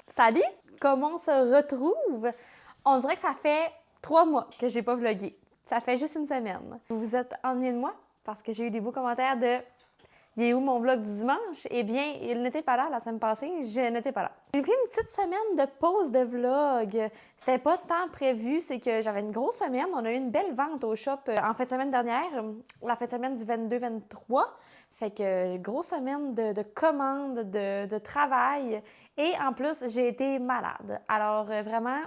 Salut! Comment on se retrouve? On dirait que ça fait 3 mois que j'ai pas vlogué. Ça fait juste une semaine. Vous vous êtes ennuyés de moi parce que j'ai eu des beaux commentaires de « Il est où mon vlog du dimanche? » Eh bien, il n'était pas là la semaine passée, je n'étais pas là. J'ai pris une petite semaine de pause de vlog. C'était pas tant prévu, c'est que j'avais une grosse semaine. On a eu une belle vente au shop en fin de semaine dernière, la fin de semaine du 22-23. Fait que grosse semaine de commandes, de travail. Et en plus, j'ai été malade. Alors vraiment,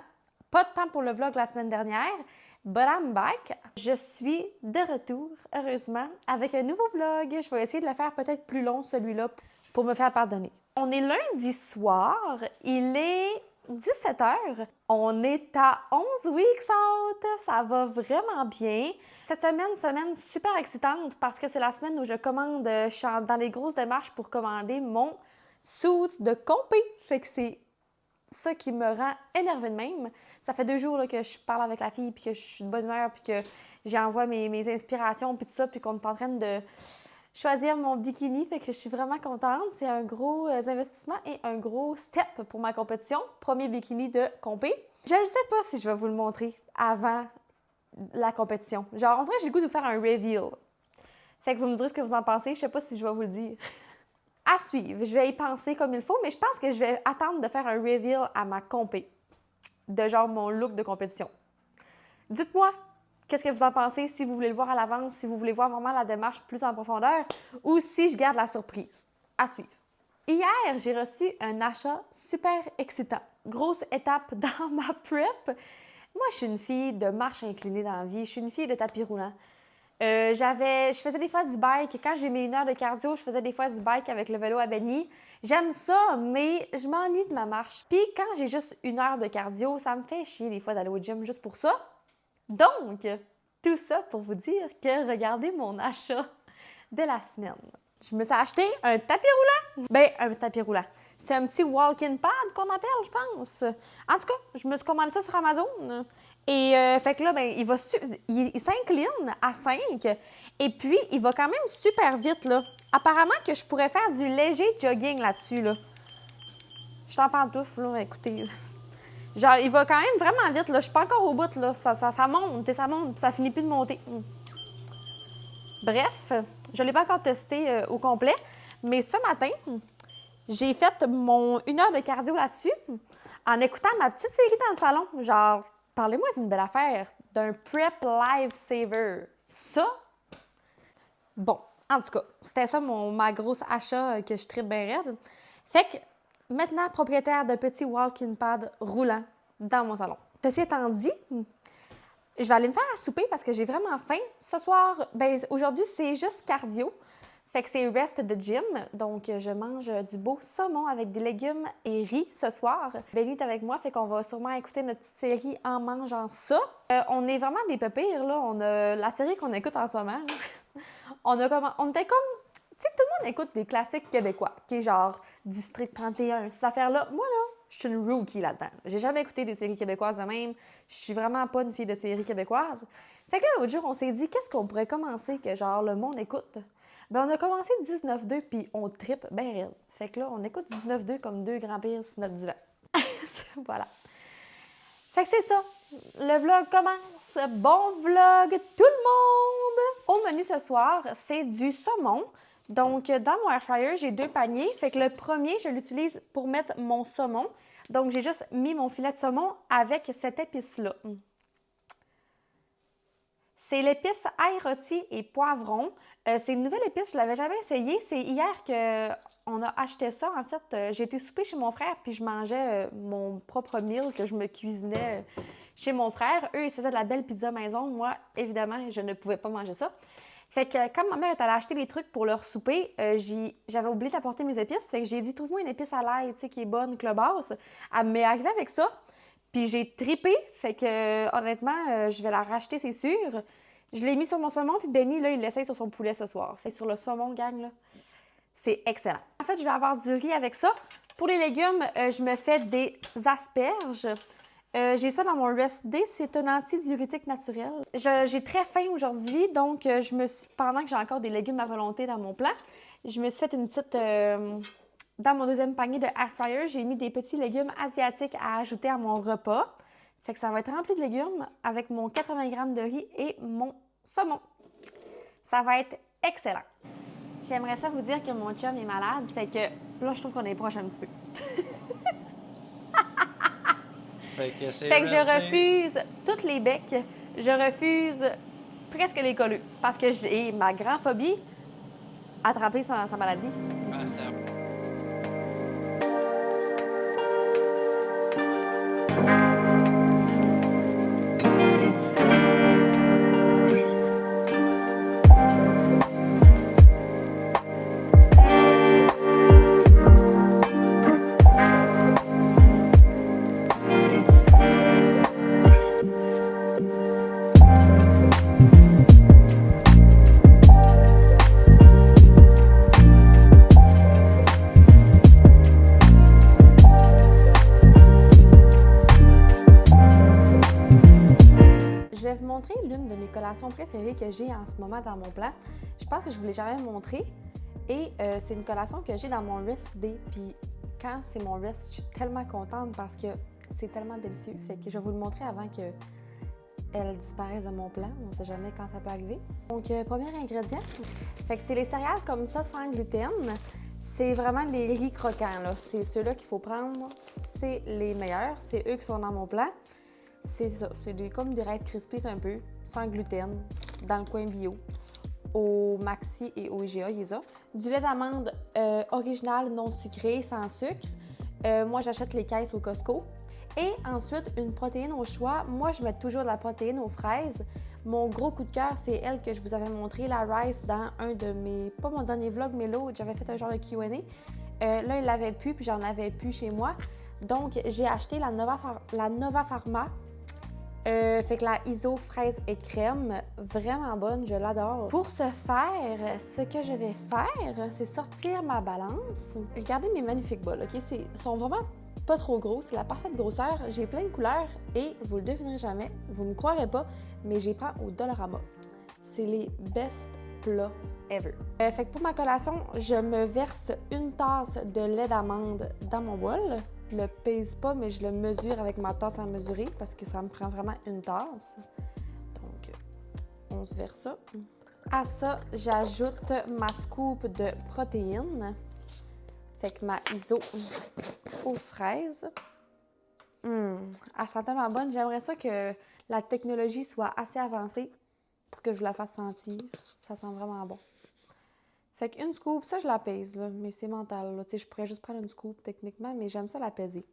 pas de temps pour le vlog la semaine dernière. But I'm back. Je suis de retour, heureusement, avec un nouveau vlog. Je vais essayer de le faire peut-être plus long, celui-là, pour me faire pardonner. On est lundi soir, il est 17h. On est à 11 weeks out. Ça va vraiment bien. Cette semaine super excitante parce que c'est la semaine où je commande, je suis dans les grosses démarches pour commander mon suit de compé. Fait que c'est ça qui me rend énervée de même. Ça fait 2 jours là, que je parle avec la fille, puis que je suis de bonne humeur, puis que j'envoie mes inspirations, puis tout ça, puis qu'on est en train de choisir mon bikini. Fait que je suis vraiment contente. C'est un gros investissement et un gros step pour ma compétition. Premier bikini de compé. Je ne sais pas si je vais vous le montrer avant la compétition. Genre, on dirait que j'ai le goût de vous faire un reveal. Fait que vous me direz ce que vous en pensez. Je sais pas si je vais vous le dire. À suivre. Je vais y penser comme il faut, mais je pense que je vais attendre de faire un reveal à ma compé, de genre mon look de compétition. Dites-moi, qu'est-ce que vous en pensez, si vous voulez le voir à l'avance, si vous voulez voir vraiment la démarche plus en profondeur, ou si je garde la surprise. À suivre. Hier, j'ai reçu un achat super excitant. Grosse étape dans ma prep. Moi, je suis une fille de marche inclinée dans la vie. Je suis une fille de tapis roulant. Je faisais des fois du bike. Quand j'ai mis 1 heure de cardio, je faisais des fois du bike avec le vélo à Benny. J'aime ça, mais je m'ennuie de ma marche. Puis quand j'ai juste 1 heure de cardio, ça me fait chier des fois d'aller au gym juste pour ça. Donc, tout ça pour vous dire que regardez mon achat de la semaine. Je me suis acheté un tapis roulant. Un tapis roulant. C'est un petit walk-in pad qu'on appelle, je pense. En tout cas, je me suis commandé ça sur Amazon. Et fait que là, il s'incline à 5. Et puis, il va quand même super vite, là. Apparemment que je pourrais faire du léger jogging là-dessus, là. Je t'en pantoufle, là, écoutez. Genre, il va quand même vraiment vite, là. Je suis pas encore au bout, là. Ça monte, et ça monte, puis ça finit plus de monter. Bref, je ne l'ai pas encore testé au complet, mais ce matin, j'ai fait mon 1 heure de cardio là-dessus en écoutant ma petite série dans le salon. Genre, parlez-moi d'une belle affaire, d'un Prep Lifesaver. Ça, bon, en tout cas, c'était ça ma grosse achat que je tripe bien raide. Fait que, maintenant, propriétaire d'un petit walk-in pad roulant dans mon salon. Ceci étant dit, je vais aller me faire à souper parce que j'ai vraiment faim. Ce soir, aujourd'hui, c'est juste cardio. Fait que c'est rest de gym. Donc, je mange du beau saumon avec des légumes et riz ce soir. Benny est avec moi, fait qu'on va sûrement écouter notre petite série en mangeant ça. On est vraiment des pépires, là. On a la série qu'on écoute en ce moment. On était comme... Tu sais, tout le monde écoute des classiques québécois, qui est genre District 31, ces affaires-là. Moi, là, je suis une rookie là-dedans. J'ai jamais écouté des séries québécoises de même. Je suis vraiment pas une fille de séries québécoises. Fait que là, l'autre jour, on s'est dit, qu'est-ce qu'on pourrait commencer que genre le monde écoute? On a commencé 19-2 puis on trippe bien raide. Fait que là, on écoute 19-2 comme 2 grands-pires sur notre divan. Voilà. Fait que c'est ça. Le vlog commence. Bon vlog tout le monde! Au menu ce soir, c'est du saumon. Donc, dans mon air fryer, j'ai 2 paniers. Fait que le premier, je l'utilise pour mettre mon saumon. Donc, j'ai juste mis mon filet de saumon avec cette épice-là. C'est l'épice ail rôti et poivron. C'est une nouvelle épice, je ne l'avais jamais essayée. C'est hier qu'on a acheté ça. En fait, j'ai été souper chez mon frère puis je mangeais mon propre meal que je me cuisinais chez mon frère. Eux, ils faisaient de la belle pizza maison. Moi, évidemment, je ne pouvais pas manger ça. Fait que quand ma mère est allée acheter des trucs pour leur souper, j'avais oublié d'apporter mes épices. Fait que j'ai dit, trouve-moi une épice à l'ail, tu sais, qui est bonne, clubasse. Elle m'est arrivée avec ça. Puis j'ai tripé. Fait que honnêtement, je vais la racheter, c'est sûr. Je l'ai mis sur mon saumon, puis Benny, là, il l'essaye sur son poulet ce soir. Fait sur le saumon, gang, là, c'est excellent. En fait, je vais avoir du riz avec ça. Pour les légumes, je me fais des asperges. J'ai ça dans mon Rest Day, c'est un antidiurétique naturel. J'ai très faim aujourd'hui, donc pendant que j'ai encore des légumes à volonté dans mon plat, je me suis fait une petite dans mon deuxième panier de air fryer, j'ai mis des petits légumes asiatiques à ajouter à mon repas. Fait que ça va être rempli de légumes avec mon 80 g de riz et mon saumon. Ça va être excellent. J'aimerais ça vous dire que mon chum est malade, fait que là, je trouve qu'on est proche un petit peu. Fait que je refuse toutes les becs. Je refuse presque les colleux parce que j'ai ma grande phobie, attraper sa maladie. Je vais vous montrer l'une de mes collations préférées que j'ai en ce moment dans mon plan. Je pense que je ne vous l'ai jamais montré. Et c'est une collation que j'ai dans mon rest day. Puis quand c'est mon rest, je suis tellement contente parce que c'est tellement délicieux. Fait que je vais vous le montrer avant qu'elle disparaisse de mon plan. On ne sait jamais quand ça peut arriver. Donc, premier ingrédient, fait que c'est les céréales comme ça sans gluten. C'est vraiment les riz croquants, là. C'est ceux-là qu'il faut prendre. C'est les meilleurs. C'est eux qui sont dans mon plan. C'est ça, c'est comme des Rice Krispies un peu, sans gluten, dans le coin bio. Au Maxi et au IGA, il y a. Du lait d'amande original, non sucré, sans sucre. Moi, j'achète les caisses au Costco. Et ensuite, une protéine au choix. Moi, je mets toujours de la protéine aux fraises. Mon gros coup de cœur, c'est elle que je vous avais montré, la Rice, dans un de mes... Pas mon dernier vlog, mais l'autre, j'avais fait un genre de Q&A. Là, il l'avait plus, puis j'en avais plus chez moi. Donc, j'ai acheté la Nova Pharma. Fait que la ISO fraise et crème, vraiment bonne, je l'adore. Pour ce faire, ce que je vais faire, c'est sortir ma balance. Regardez mes magnifiques bols, OK? Ils sont vraiment pas trop gros, c'est la parfaite grosseur. J'ai plein de couleurs et vous le devinerez jamais, vous me croirez pas, mais j'y prends au Dollarama. C'est les best plats ever. Fait que pour ma collation, je me verse une tasse de lait d'amande dans mon bol. Je le pèse pas, mais je le mesure avec ma tasse à mesurer parce que ça me prend vraiment une tasse. Donc, on se verse ça. À ça, j'ajoute ma scoop de protéines. Fait que ma ISO aux fraises. Elle sent tellement bonne. J'aimerais ça que la technologie soit assez avancée pour que je vous la fasse sentir. Ça sent vraiment bon. Fait qu'une scoop, ça, je la pèse, là, mais c'est mental. Là. Je pourrais juste prendre une scoop, techniquement, mais j'aime ça la peser.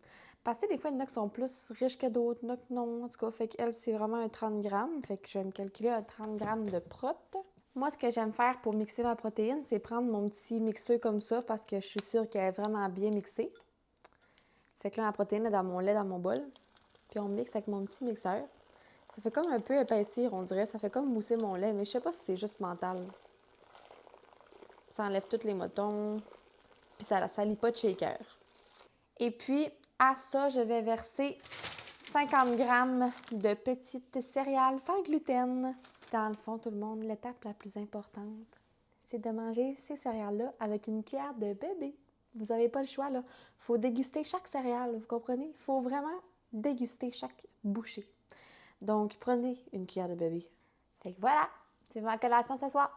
Parce que des fois, il y en a qui sont plus riches que d'autres, il y en a qui non. En tout cas, fait qu'elle, c'est vraiment un 30 grammes. Fait que je vais me calculer un 30 grammes de prot. Moi, ce que j'aime faire pour mixer ma protéine, c'est prendre mon petit mixeur comme ça parce que je suis sûre qu'elle est vraiment bien mixée. Fait que là, la protéine est dans mon lait, dans mon bol. Puis on mixe avec mon petit mixeur. Ça fait comme un peu épaissir, on dirait. Ça fait comme mousser mon lait, mais je sais pas si c'est juste mental. Ça enlève tous les motons, puis ça ne salit pas de shaker. Et puis, à ça, je vais verser 50 grammes de petites céréales sans gluten. Dans le fond, tout le monde, l'étape la plus importante, c'est de manger ces céréales-là avec une cuillère de bébé. Vous n'avez pas le choix, là. Il faut déguster chaque céréale, vous comprenez? Il faut vraiment déguster chaque bouchée. Donc, prenez une cuillère de bébé. Fait que voilà, c'est ma collation ce soir.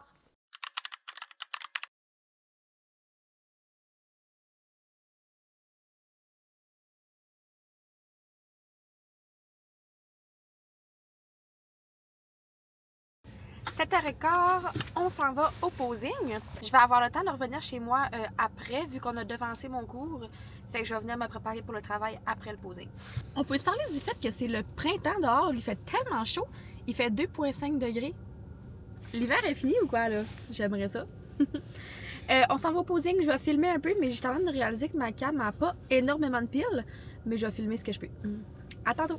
« 7h15, on s'en va au posing. Je vais avoir le temps de revenir chez moi après, vu qu'on a devancé mon cours. Fait que je vais venir me préparer pour le travail après le posing. On peut se parler du fait que c'est le printemps dehors. Il fait tellement chaud. Il fait 2,5 degrés. L'hiver est fini ou quoi, là? J'aimerais ça. On s'en va au posing. Je vais filmer un peu, mais j'étais en train de réaliser que ma cam n'a pas énormément de piles. Mais je vais filmer ce que je peux. À tantôt!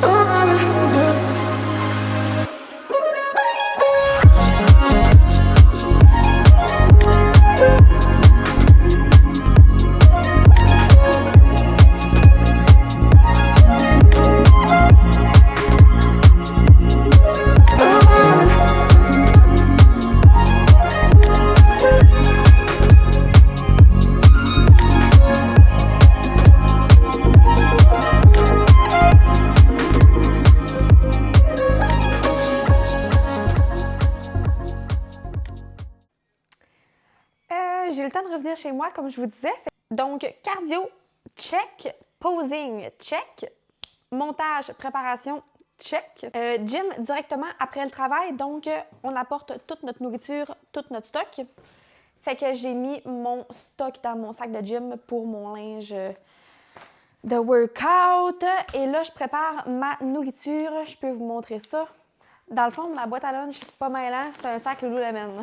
Oh, revenir chez moi, comme je vous disais. Donc, cardio, check. Posing, check. Montage, préparation, check. Gym directement après le travail. Donc, on apporte toute notre nourriture, tout notre stock. Fait que j'ai mis mon stock dans mon sac de gym pour mon linge de workout. Et là, je prépare ma nourriture. Je peux vous montrer ça. Dans le fond, ma boîte à lunch, pas mêlant, c'est un sac Lululemon.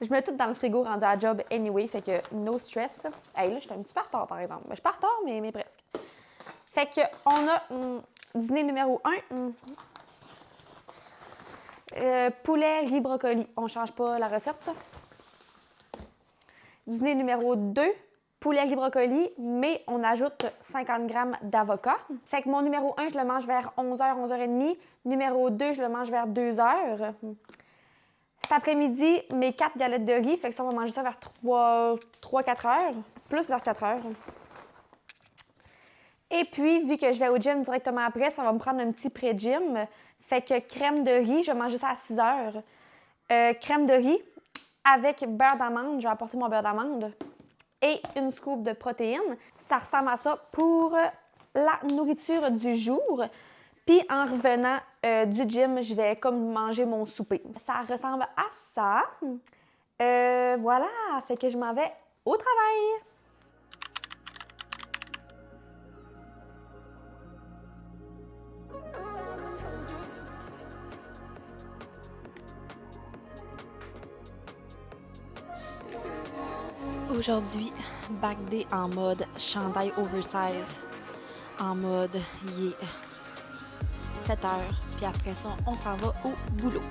Je mets tout dans le frigo rendu à job anyway, fait que no stress. Hey, là, je suis un petit peu en retard, par exemple. Je suis pas en retard, mais presque. Fait que on a dîner numéro 1. Poulet, riz, brocoli. On change pas la recette. Dîner numéro 2. Poulet, riz, brocoli, mais on ajoute 50 g d'avocat. Fait que mon numéro 1, je le mange vers 11h, 11h30. Numéro 2, je le mange vers 2h. Cet après-midi, mes 4 galettes de riz. Fait que ça, on va manger ça vers 3-4 heures. Plus vers 4 heures. Et puis, vu que je vais au gym directement après, ça va me prendre un petit pré-gym. Fait que crème de riz, je vais manger ça à 6 heures. Crème de riz avec beurre d'amande. Je vais apporter mon beurre d'amande. Et une scoop de protéines. Ça ressemble à ça pour la nourriture du jour. Puis en revenant du gym, je vais comme manger mon souper. Ça ressemble à ça. Voilà, fait que je m'en vais au travail. Aujourd'hui, back day en mode chandail oversize. En mode, il est 7 heures, puis après ça, on s'en va au boulot.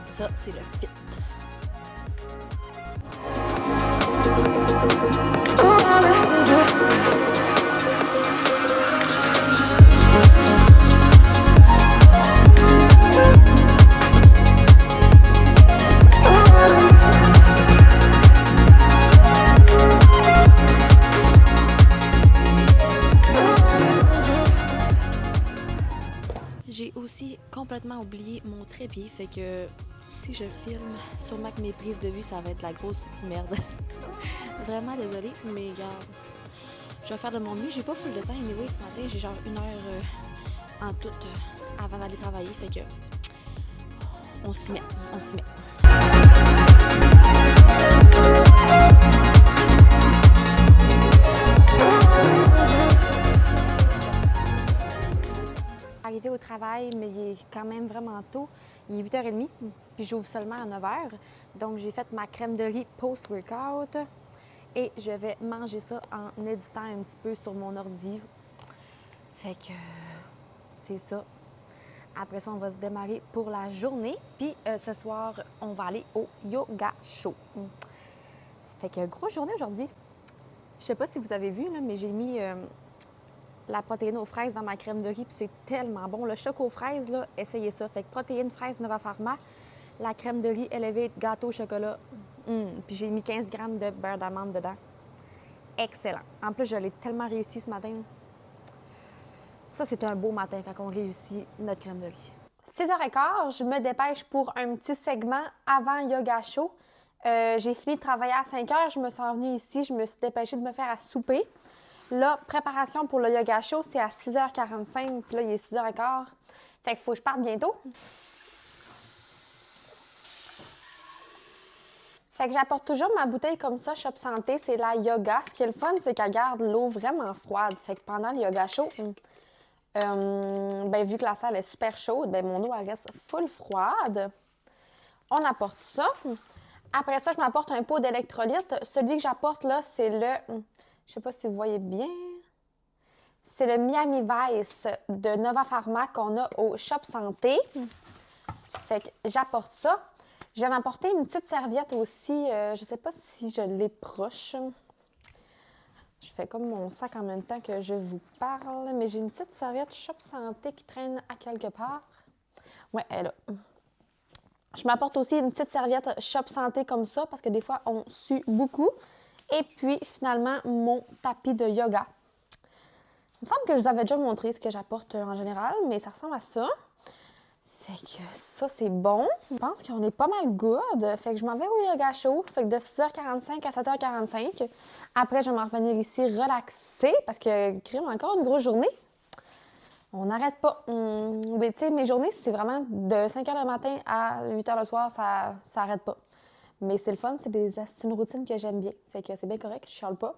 Ça, c'est le fit. J'ai aussi complètement oublié mon trépied, fait que si je filme, sûrement que mes prises de vue, ça va être la grosse merde. Vraiment désolée, mais regarde, je vais faire de mon mieux. J'ai pas full de temps, anyway, ce matin, j'ai genre 1 heure en tout avant d'aller travailler, fait que on s'y met. Arrivé au travail, mais il est quand même vraiment tôt. Il est 8h30, puis j'ouvre seulement à 9h. Donc, j'ai fait ma crème de riz post-workout et je vais manger ça en éditant un petit peu sur mon ordi. Fait que c'est ça. Après ça, on va se démarrer pour la journée. Puis ce soir, on va aller au yoga show. Ça fait que grosse journée aujourd'hui. Je sais pas si vous avez vu, là, mais j'ai mis la protéine aux fraises dans ma crème de riz, puis c'est tellement bon. Le choc aux fraises, là, essayez ça. Fait que protéine, fraise, Nova Pharma, la crème de riz Elevate, gâteau au chocolat. Puis j'ai mis 15 g de beurre d'amande dedans. Excellent. En plus, je l'ai tellement réussi ce matin. Ça, c'est un beau matin quand on réussit notre crème de riz. 6h15, je me dépêche pour un petit segment avant yoga show. J'ai fini de travailler à 5h, je me suis revenue ici, je me suis dépêchée de me faire à souper. Là, préparation pour le yoga show, c'est à 6h45, puis là, il est 6h15. Fait qu'il faut que je parte bientôt. Fait que j'apporte toujours ma bouteille comme ça, Shop Santé, c'est la yoga. Ce qui est le fun, c'est qu'elle garde l'eau vraiment froide. Fait que pendant le yoga show, vu que la salle est super chaude, mon eau, elle reste full froide. On apporte ça. Après ça, je m'apporte un pot d'électrolyte. Celui que j'apporte là, c'est le... Je sais pas si vous voyez bien. C'est le Miami Vice de Nova Pharma qu'on a au Shop Santé. Fait que j'apporte ça. Je vais m'apporter une petite serviette aussi. Je sais pas si je l'ai proche. Je fais comme mon sac en même temps que je vous parle. Mais j'ai une petite serviette Shop Santé qui traîne à quelque part. Ouais, elle est là. Je m'apporte aussi une petite serviette Shop Santé comme ça parce que des fois, on sue beaucoup. Et puis, finalement, mon tapis de yoga. Il me semble que je vous avais déjà montré ce que j'apporte en général, mais ça ressemble à ça. Fait que ça, c'est bon. Je pense qu'on est pas mal good. Fait que je m'en vais au yoga chaud. Fait que de 6h45 à 7h45. Après, je vais m'en revenir ici relaxer parce que, crime, encore une grosse journée. On n'arrête pas. Mais tu sais, mes journées, c'est vraiment de 5h le matin à 8h le soir, ça n'arrête pas. Mais c'est le fun, c'est une routine que j'aime bien. Fait que c'est bien correct, je chiale pas.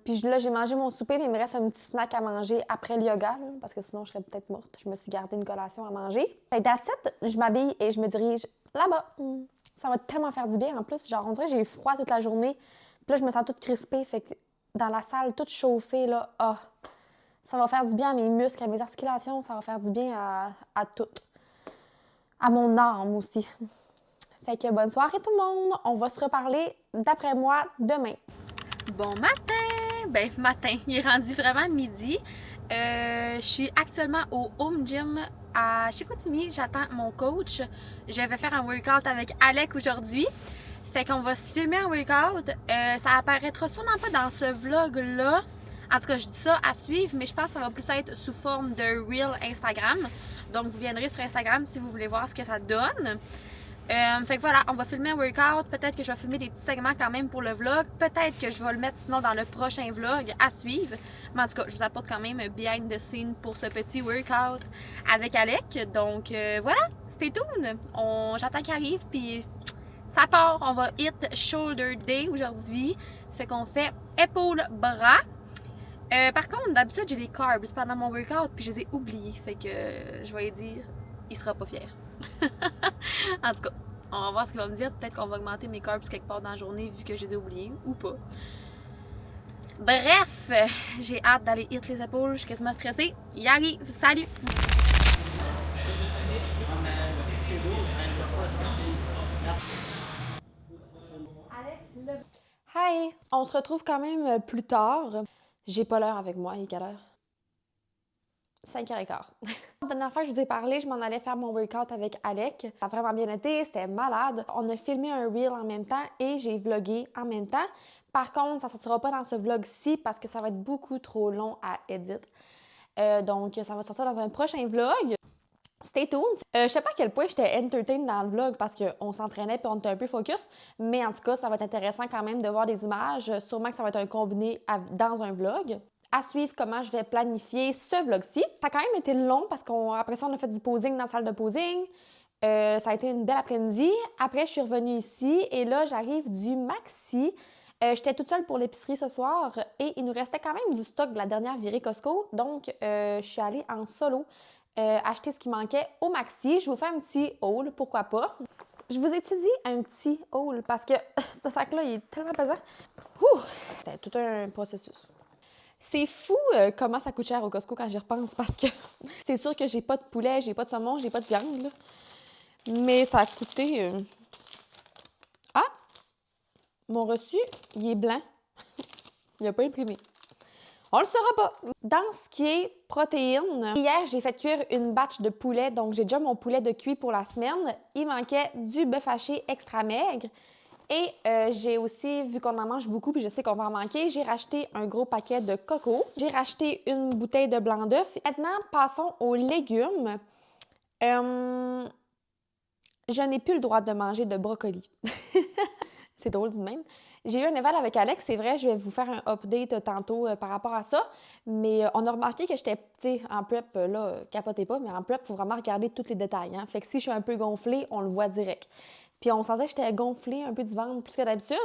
Puis là, j'ai mangé mon souper, mais il me reste un petit snack à manger après le yoga, là, parce que sinon, je serais peut-être morte. Je me suis gardé une collation à manger. Fait que that's it, je m'habille et je me dirige là-bas. Ça va tellement faire du bien. En plus, genre, on dirait que j'ai eu froid toute la journée. Puis là, je me sens toute crispée. Fait que dans la salle, toute chauffée, là, ça va faire du bien à mes muscles, à mes articulations. Ça va faire du bien à tout. À mon âme aussi. Fait que bonne soirée tout le monde. On va se reparler, d'après moi, demain. Bon matin! Ben, matin, il est rendu vraiment midi. Je suis actuellement au Home Gym à Chicoutimi. J'attends mon coach. Je vais faire un workout avec Alec aujourd'hui. Fait qu'on va se filmer un workout. Ça apparaîtra sûrement pas dans ce vlog-là. En tout cas, je dis ça à suivre, mais je pense que ça va plus être sous forme de Reel Instagram. Donc, vous viendrez sur Instagram si vous voulez voir ce que ça donne. Fait que voilà, on va filmer un workout. Peut-être que je vais filmer des petits segments quand même pour le vlog. Peut-être que je vais le mettre sinon dans le prochain vlog à suivre. Mais en tout cas, je vous apporte quand même behind the scene pour ce petit workout avec Alec. Donc voilà, stay tuned. J'attends qu'il arrive, puis ça part. On va hit shoulder day aujourd'hui. Fait qu'on fait épaule-bras. Par contre, d'habitude, j'ai des carbs pendant mon workout, puis je les ai oubliés. Fait que je vais lui dire, il sera pas fier. En tout cas, on va voir ce qu'il va me dire. Peut-être qu'on va augmenter mes carbs quelque part dans la journée vu que je les ai oubliés ou pas. Bref, j'ai hâte d'aller hit les épaules. Je suis quasiment stressée. Il arrive. Salut! Hi! On se retrouve quand même plus tard. J'ai pas l'heure avec moi. Il est quelle heure? 5h15. La dernière fois que je vous ai parlé, je m'en allais faire mon workout avec Alec. Ça a vraiment bien été, c'était malade. On a filmé un reel en même temps et j'ai vlogué en même temps. Par contre, ça ne sortira pas dans ce vlog-ci parce que ça va être beaucoup trop long à edit. Donc, ça va sortir dans un prochain vlog. Stay tuned. Je sais pas à quel point j'étais entertained dans le vlog parce qu'on s'entraînait et on était un peu focus, mais en tout cas, ça va être intéressant quand même de voir des images. Sûrement que ça va être un combiné dans un vlog. À suivre comment je vais planifier ce vlog-ci. Ça a quand même été long parce qu'après ça, on a fait du posing dans la salle de posing. Ça a été une belle après-midi. Après, je suis revenue ici et là, j'arrive du Maxi. J'étais toute seule pour l'épicerie ce soir et il nous restait quand même du stock de la dernière virée Costco. Donc, je suis allée en solo acheter ce qui manquait au Maxi. Je vous fais un petit haul, pourquoi pas. Je vous étudie un petit haul parce que ce sac-là, il est tellement pesant. C'était tout un processus. C'est fou comment ça coûte cher au Costco quand j'y repense parce que c'est sûr que j'ai pas de poulet, j'ai pas de saumon, j'ai pas de viande, là. Mais ça a coûté... Ah! Mon reçu, il est blanc. Il n'a pas imprimé. On le saura pas. Dans ce qui est protéines, hier, j'ai fait cuire une batch de poulet, donc j'ai déjà mon poulet de cuit pour la semaine. Il manquait du bœuf haché extra maigre. Et j'ai aussi, vu qu'on en mange beaucoup, puis je sais qu'on va en manquer, j'ai racheté un gros paquet de coco. J'ai racheté une bouteille de blanc d'œuf. Maintenant, passons aux légumes. Je n'ai plus le droit de manger de brocoli. C'est drôle du même. J'ai eu un éval avec Alex, c'est vrai, je vais vous faire un update tantôt par rapport à ça. Mais on a remarqué que j'étais, tu sais, en prep, là, capotez pas, mais en prep, il faut vraiment regarder tous les détails. Hein? Fait que si je suis un peu gonflée, on le voit direct. Puis on sentait que j'étais gonflée un peu du ventre plus que d'habitude.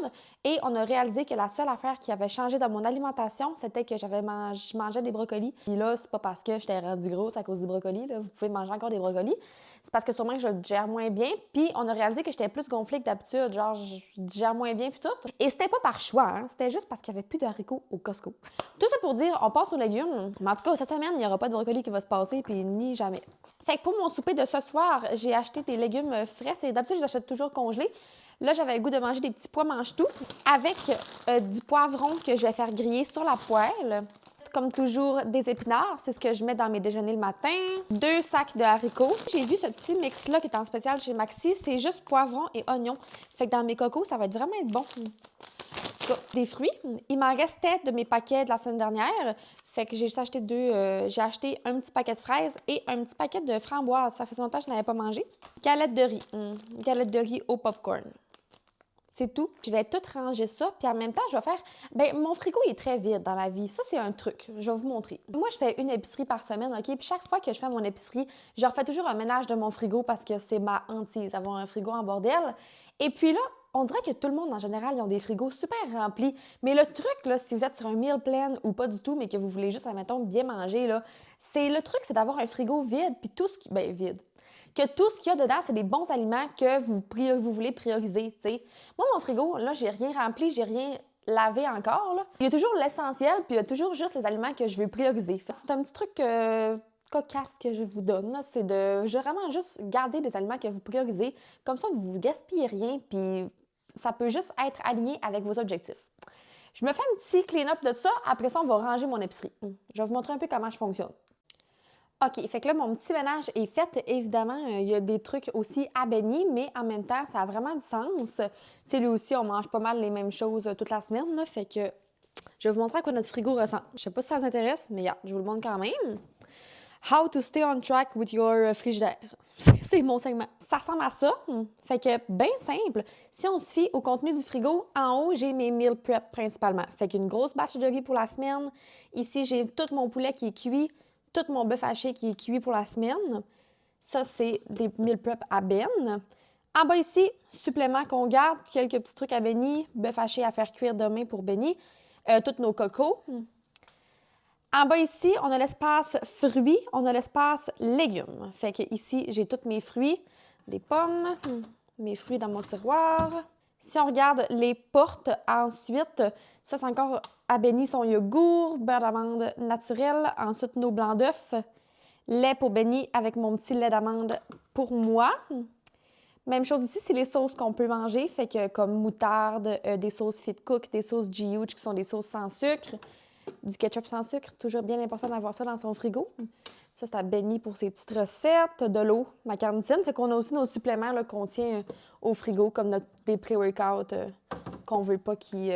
Et on a réalisé que la seule affaire qui avait changé dans mon alimentation, c'était que je mangeais des brocolis. Puis là, c'est pas parce que j'étais rendue grosse à cause du brocoli. Là. Vous pouvez manger encore des brocolis. C'est parce que sûrement que je le digère moins bien. Puis on a réalisé que j'étais plus gonflée que d'habitude. Genre, je digère moins bien puis tout. Et c'était pas par choix. Hein. C'était juste parce qu'il y avait plus de haricots au Costco. Tout ça pour dire, on passe aux légumes. Mais en tout cas, cette semaine, il n'y aura pas de brocoli qui va se passer. Puis ni jamais. Fait que pour mon souper de ce soir, j'ai acheté des légumes frais. D'habitude, je les achète toujours congelés. Là, j'avais le goût de manger des petits pois mange-tout avec du poivron que je vais faire griller sur la poêle. Comme toujours, des épinards, c'est ce que je mets dans mes déjeuners le matin. 2 sacs de haricots. J'ai vu ce petit mix-là qui est en spécial chez Maxi. C'est juste poivron et oignon. Fait que dans mes cocos, ça va être vraiment être bon. En tout cas, des fruits. Il m'en restait de mes paquets de la semaine dernière. Fait que j'ai juste acheté j'ai acheté un petit paquet de fraises et un petit paquet de framboises. Ça faisait longtemps que je n'avais pas mangé. Galette de riz. Galette de riz au popcorn. C'est tout. Je vais tout ranger ça, puis en même temps, je vais faire... mon frigo est très vide dans la vie. Ça, c'est un truc. Je vais vous montrer. Moi, je fais une épicerie par semaine, OK? Puis chaque fois que je fais mon épicerie, je refais toujours un ménage de mon frigo parce que c'est ma hantise, avoir un frigo en bordel. Et puis là, on dirait que tout le monde, en général, ils ont des frigos super remplis. Mais le truc, là, si vous êtes sur un meal plan ou pas du tout, mais que vous voulez juste, admettons, bien manger, là, le truc, c'est d'avoir un frigo vide, puis tout ce qui... vide. Que tout ce qu'il y a dedans, c'est des bons aliments que vous voulez prioriser, t'sais. Moi, mon frigo, là, j'ai rien rempli, j'ai rien lavé encore, là. Il y a toujours l'essentiel, puis il y a toujours juste les aliments que je veux prioriser. C'est un petit truc cocasse que je vous donne, là. C'est de vraiment juste garder les aliments que vous priorisez. Comme ça, vous ne gaspillez rien, puis ça peut juste être aligné avec vos objectifs. Je me fais un petit clean-up de ça. Après ça, on va ranger mon épicerie. Je vais vous montrer un peu comment je fonctionne. OK, fait que là, mon petit ménage est fait. Évidemment, il y a des trucs aussi à Benny, mais en même temps, ça a vraiment du sens. Tu sais, lui aussi, on mange pas mal les mêmes choses toute la semaine, là, fait que je vais vous montrer à quoi notre frigo ressemble. Je sais pas si ça vous intéresse, mais je vous le montre quand même. How to stay on track with your frigidaire. C'est mon segment. Ça ressemble à ça. Fait que, bien simple. Si on se fie au contenu du frigo, en haut, j'ai mes meal prep principalement. Fait qu'une grosse batch de riz pour la semaine. Ici, j'ai tout mon poulet qui est cuit. Tout mon bœuf haché qui est cuit pour la semaine. Ça, c'est des meal prep à Ben. En bas ici, supplément qu'on garde, quelques petits trucs à Benny, bœuf haché à faire cuire demain pour Benny, tous nos cocos. En bas ici, on a l'espace fruits, on a l'espace légumes. Fait que ici, j'ai tous mes fruits, des pommes, mes fruits dans mon tiroir. Si on regarde les portes ensuite, ça, c'est encore à Benny son yogourt, beurre d'amande naturel, ensuite nos blancs d'œufs, lait pour Benny avec mon petit lait d'amande pour moi. Même chose ici, c'est les sauces qu'on peut manger, fait que comme moutarde, des sauces Fit Cook, des sauces G-Huge qui sont des sauces sans sucre, du ketchup sans sucre, toujours bien important d'avoir ça dans son frigo. Ça, c'est à Benny pour ses petites recettes, de l'eau, ma carnitine. Fait qu'on a aussi nos suppléments là, qu'on tient au frigo, comme des pré-workouts qu'on veut pas qui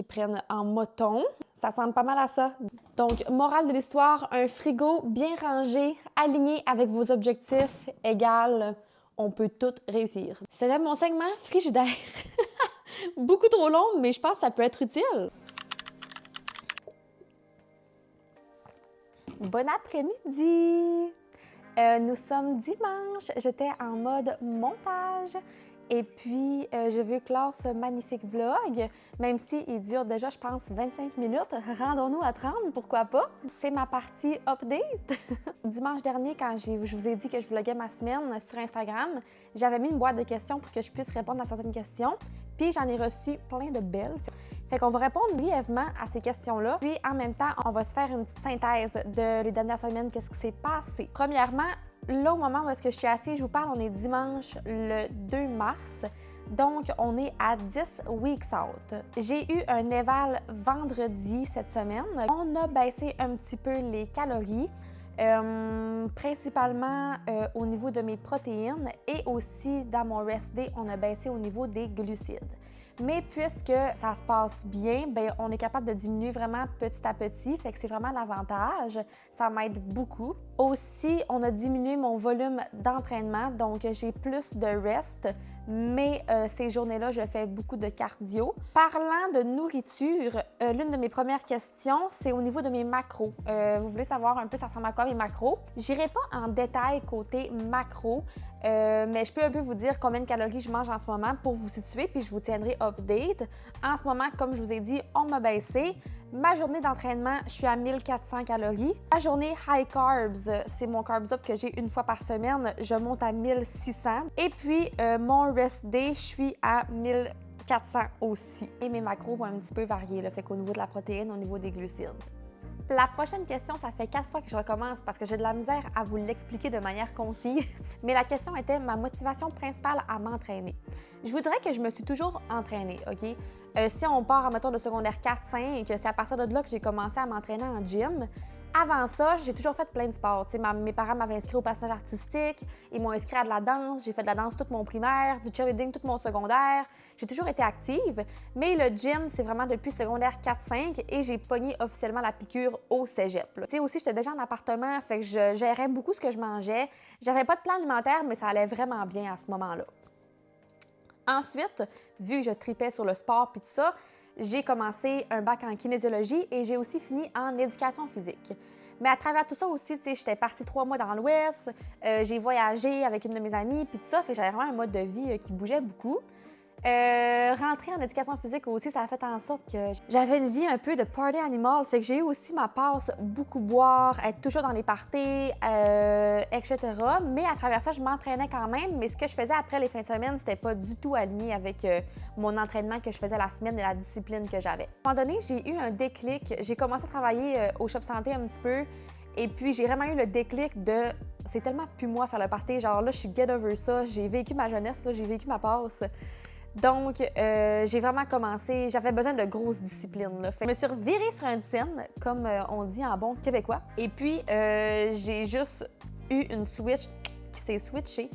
prennent en moton. Ça ressemble pas mal à ça. Donc, morale de l'histoire, un frigo bien rangé, aligné avec vos objectifs, égal, on peut tout réussir. C'était mon segment frigidaire. Beaucoup trop long, mais je pense que ça peut être utile. Bon après-midi! Nous sommes dimanche. J'étais en mode montage. Et puis, je veux clore ce magnifique vlog, même s'il dure déjà, je pense, 25 minutes. Rendons-nous à 30, pourquoi pas? C'est ma partie update. Dimanche dernier, quand je vous ai dit que je vloguais ma semaine sur Instagram, j'avais mis une boîte de questions pour que je puisse répondre à certaines questions. Puis, j'en ai reçu plein de belles. Fait qu'on va répondre brièvement à ces questions-là. Puis, en même temps, on va se faire une petite synthèse de les dernières semaines, qu'est-ce qui s'est passé. Premièrement, là, au moment où est-ce que je suis assise, je vous parle, on est dimanche le 2 mars. Donc, on est à 10 weeks out. J'ai eu un éval vendredi cette semaine. On a baissé un petit peu les calories, principalement au niveau de mes protéines et aussi dans mon rest day, on a baissé au niveau des glucides. Mais puisque ça se passe bien, bien, on est capable de diminuer vraiment petit à petit, fait que c'est vraiment l'avantage. Ça m'aide beaucoup. Aussi, on a diminué mon volume d'entraînement, donc j'ai plus de rest, mais ces journées-là, je fais beaucoup de cardio. Parlant de nourriture, l'une de mes premières questions, c'est au niveau de mes macros. Vous voulez savoir un peu ça ressemble à quoi mes macros? J'irai pas en détail côté macros, mais je peux un peu vous dire combien de calories je mange en ce moment pour vous situer, puis je vous tiendrai update. En ce moment, comme je vous ai dit, on m'a baissé. Ma journée d'entraînement, je suis à 1400 calories. Ma journée high carbs, c'est mon carbs up que j'ai une fois par semaine. Je monte à 1600. Et puis, mon rest day, je suis à 1400 aussi. Et mes macros vont un petit peu varier, là, fait qu'au niveau de la protéine, au niveau des glucides. La prochaine question, ça fait 4 fois que je recommence parce que j'ai de la misère à vous l'expliquer de manière concise. Mais la question était ma motivation principale à m'entraîner. Je vous dirais que je me suis toujours entraînée, OK? Si on part, mettons, de secondaire 4-5, c'est à partir de là que j'ai commencé à m'entraîner en gym. avant ça, j'ai toujours fait plein de sports. Mes parents m'avaient inscrit au patinage artistique, ils m'ont inscrit à de la danse. J'ai fait de la danse tout mon primaire, du cheerleading tout mon secondaire. J'ai toujours été active, mais le gym, c'est vraiment depuis secondaire 4-5 et j'ai pogné officiellement la piqûre au cégep. Aussi, j'étais déjà en appartement, fait que je gérais beaucoup ce que je mangeais. J'avais pas de plan alimentaire, mais ça allait vraiment bien à ce moment-là. Ensuite, vu que je tripais sur le sport puis tout ça, j'ai commencé un bac en kinésiologie et j'ai aussi fini en éducation physique. Mais à travers tout ça aussi, j'étais partie 3 mois dans l'Ouest, j'ai voyagé avec une de mes amies puis tout ça, fait que j'avais vraiment un mode de vie qui bougeait beaucoup. Rentrer en éducation physique aussi, ça a fait en sorte que j'avais une vie un peu de party animal. Fait que j'ai eu aussi ma passe beaucoup boire, être toujours dans les parties, etc. Mais à travers ça, je m'entraînais quand même. Mais ce que je faisais après les fins de semaine, c'était pas du tout aligné avec mon entraînement que je faisais la semaine et la discipline que j'avais. À un moment donné, j'ai eu un déclic. J'ai commencé à travailler au Shop Santé un petit peu. Et puis, j'ai vraiment eu le déclic de c'est tellement plus moi faire le party. Genre là, je suis get over ça. J'ai vécu ma jeunesse, là, j'ai vécu ma passe. Donc, j'ai vraiment commencé, j'avais besoin de grosses disciplines. Là. Fait que je me suis revirée sur une scène, comme on dit en bon québécois. Et puis, j'ai juste eu une switch qui s'est switchée.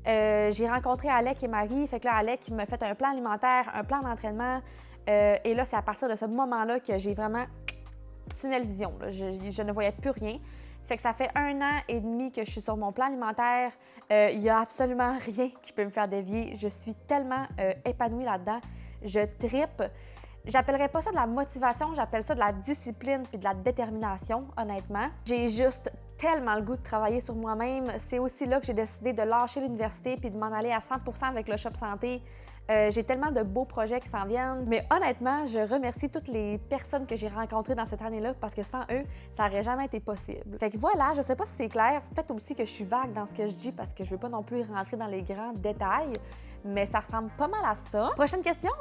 J'ai rencontré Alec et Marie. Fait que là, Alec m'a fait un plan alimentaire, un plan d'entraînement. Et là, c'est à partir de ce moment-là que j'ai vraiment tunnel vision. Là. Je ne voyais plus rien. Fait que ça fait 1 an et demi que je suis sur mon plan alimentaire. Il n'y a absolument rien qui peut me faire dévier. Je suis tellement épanouie là-dedans. Je trippe. J'appellerais pas ça de la motivation, j'appelle ça de la discipline puis de la détermination, honnêtement. J'ai juste tellement le goût de travailler sur moi-même. C'est aussi là que j'ai décidé de lâcher l'université puis de m'en aller à 100% avec le Shop Santé. J'ai tellement de beaux projets qui s'en viennent. Mais honnêtement, je remercie toutes les personnes que j'ai rencontrées dans cette année-là parce que sans eux, ça n'aurait jamais été possible. Fait que voilà, je sais pas si c'est clair. Peut-être aussi que je suis vague dans ce que je dis parce que je veux pas non plus rentrer dans les grands détails. Mais ça ressemble pas mal à ça. Prochaine question.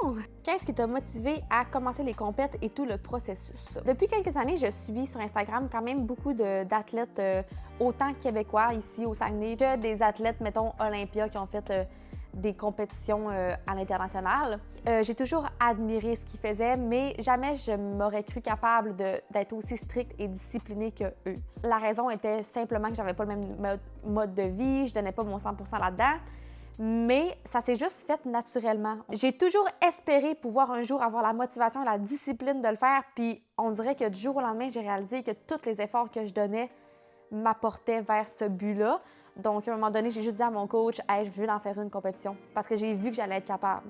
Qu'est-ce qui t'a motivé à commencer les compètes et tout le processus? Depuis quelques années, je suis sur Instagram quand même beaucoup d'athlètes, autant québécois ici au Saguenay que des athlètes, mettons, Olympia qui ont fait des compétitions à l'international. J'ai toujours admiré ce qu'ils faisaient, mais jamais je m'aurais cru capable d'être aussi stricte et disciplinée que eux. La raison était simplement que j'avais pas le même mode de vie, je donnais pas mon 100% là-dedans. Mais ça s'est juste fait naturellement. J'ai toujours espéré pouvoir un jour avoir la motivation et la discipline de le faire, puis on dirait que du jour au lendemain, j'ai réalisé que tous les efforts que je donnais m'apportaient vers ce but-là. Donc, à un moment donné, j'ai juste dit à mon coach « Hey, je veux en faire une compétition » parce que j'ai vu que j'allais être capable.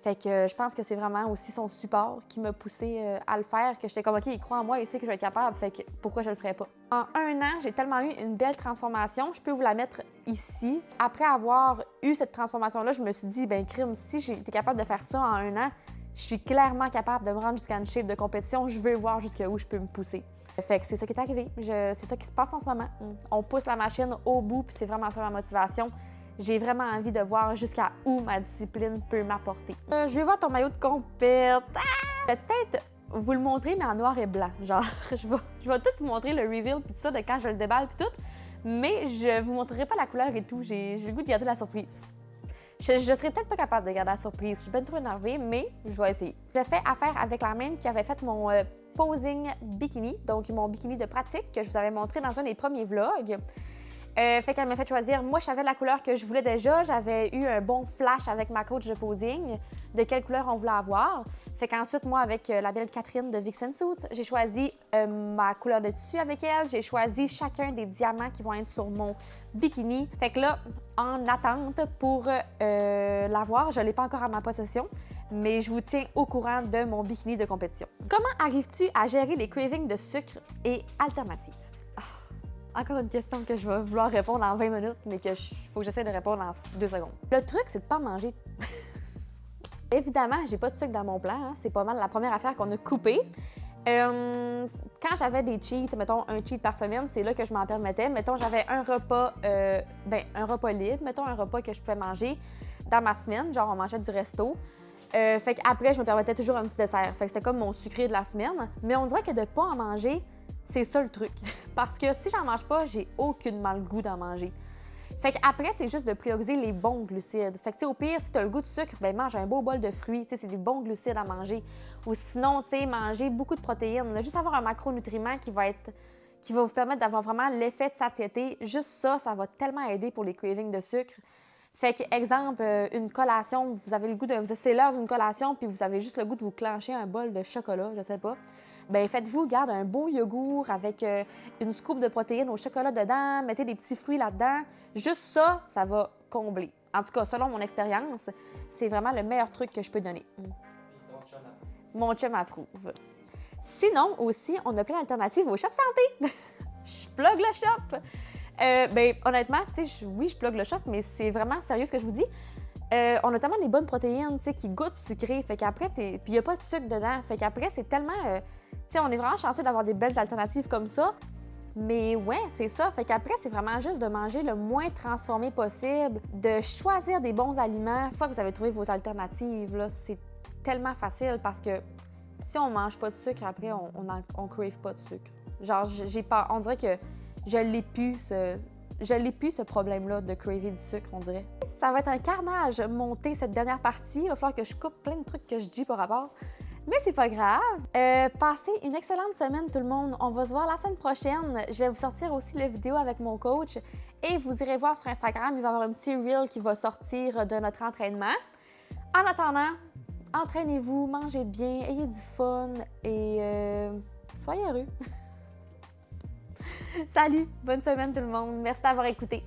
Fait que je pense que c'est vraiment aussi son support qui m'a poussée à le faire, que j'étais comme « OK, il croit en moi, il sait que je vais être capable, fait que pourquoi je le ferais pas? » En 1 an, j'ai tellement eu une belle transformation, je peux vous la mettre ici. Après avoir eu cette transformation-là, je me suis dit « Ben crime, si j'ai été capable de faire ça en 1 an, je suis clairement capable de me rendre jusqu'à une shape de compétition, je veux voir jusqu'où je peux me pousser. » Fait que c'est ça qui est arrivé, c'est ça qui se passe en ce moment. On pousse la machine au bout, puis c'est vraiment ça ma motivation. J'ai vraiment envie de voir jusqu'à où ma discipline peut m'apporter. Je vais voir ton maillot de compète. Peut-être vous le montrer, mais en noir et blanc. Genre, je vais tout vous montrer le reveal puis tout ça de quand je le déballe puis tout. Mais je vous montrerai pas la couleur et tout. J'ai le goût de garder la surprise. Je serais peut-être pas capable de garder la surprise. Je suis bien trop énervée, mais je vais essayer. Je fais affaire avec la même qui avait fait mon posing bikini, donc mon bikini de pratique que je vous avais montré dans un des premiers vlogs. Fait qu'elle m'a fait choisir. Moi, je savais la couleur que je voulais déjà. J'avais eu un bon flash avec ma coach de posing de quelle couleur on voulait avoir. Fait qu'ensuite, moi, avec la belle Catherine de Vixen Suits, j'ai choisi ma couleur de tissu avec elle. J'ai choisi chacun des diamants qui vont être sur mon bikini. Fait que là, en attente pour l'avoir, je ne l'ai pas encore à ma possession, mais je vous tiens au courant de mon bikini de compétition. Comment arrives-tu à gérer les cravings de sucre et alternatives? Encore une question que je vais vouloir répondre en 20 minutes, mais qu'il faut que j'essaie de répondre en 2 secondes. Le truc, c'est de ne pas manger. Évidemment, j'ai pas de sucre dans mon plan. Hein. C'est pas mal la première affaire qu'on a coupée. Quand j'avais des cheats, mettons un cheat par semaine, c'est là que je m'en permettais. Mettons, j'avais un repas libre, mettons un repas que je pouvais manger dans ma semaine, genre on mangeait du resto. Fait qu'après, je me permettais toujours un petit dessert. Fait que c'était comme mon sucré de la semaine. Mais on dirait que de ne pas en manger, c'est ça le truc. Parce que si j'en mange pas, j'ai aucunement le goût d'en manger. Fait qu'après, c'est juste de prioriser les bons glucides. Fait que, tu sais, au pire, si tu as le goût de sucre, ben mange un beau bol de fruits. Tu sais, c'est des bons glucides à manger. Ou sinon, tu sais, manger beaucoup de protéines. Juste avoir un macronutriment qui va être qui va vous permettre d'avoir vraiment l'effet de satiété. Juste ça, ça va tellement aider pour les cravings de sucre. Fait que, exemple, une collation, vous avez le goût de... C'est l'heure d'une collation, puis vous avez juste le goût de vous clencher un bol de chocolat, je sais pas. Bien, faites-vous, garde un beau yogourt avec une scoop de protéines au chocolat dedans, mettez des petits fruits là-dedans. Juste ça, ça va combler. En tout cas, selon mon expérience, c'est vraiment le meilleur truc que je peux donner. Mon chum approuve. Sinon, aussi, on a plein d'alternatives au Shop Santé. Je plug le shop. Ben, honnêtement, tu sais, oui, je plug le shop, mais c'est vraiment sérieux ce que je vous dis. On a tellement des bonnes protéines, tu sais, qui goûtent sucré. Fait qu'après, puis il n'y a pas de sucre dedans. Fait qu'après, c'est tellement... tu sais, on est vraiment chanceux d'avoir des belles alternatives comme ça. Mais ouais, c'est ça. Fait qu'après, c'est vraiment juste de manger le moins transformé possible, de choisir des bons aliments. Une fois que vous avez trouvé vos alternatives, là, c'est tellement facile parce que si on mange pas de sucre, après, on crave pas de sucre. Genre, j'ai pas... On dirait que je l'ai plus, ce problème-là de craver du sucre, on dirait. Ça va être un carnage monter cette dernière partie. Il va falloir que je coupe plein de trucs que je dis par rapport. Mais c'est pas grave. Passez une excellente semaine, tout le monde. On va se voir la semaine prochaine. Je vais vous sortir aussi la vidéo avec mon coach. Et vous irez voir sur Instagram, il va y avoir un petit reel qui va sortir de notre entraînement. En attendant, entraînez-vous, mangez bien, ayez du fun et soyez heureux. Salut, bonne semaine tout le monde. Merci d'avoir écouté.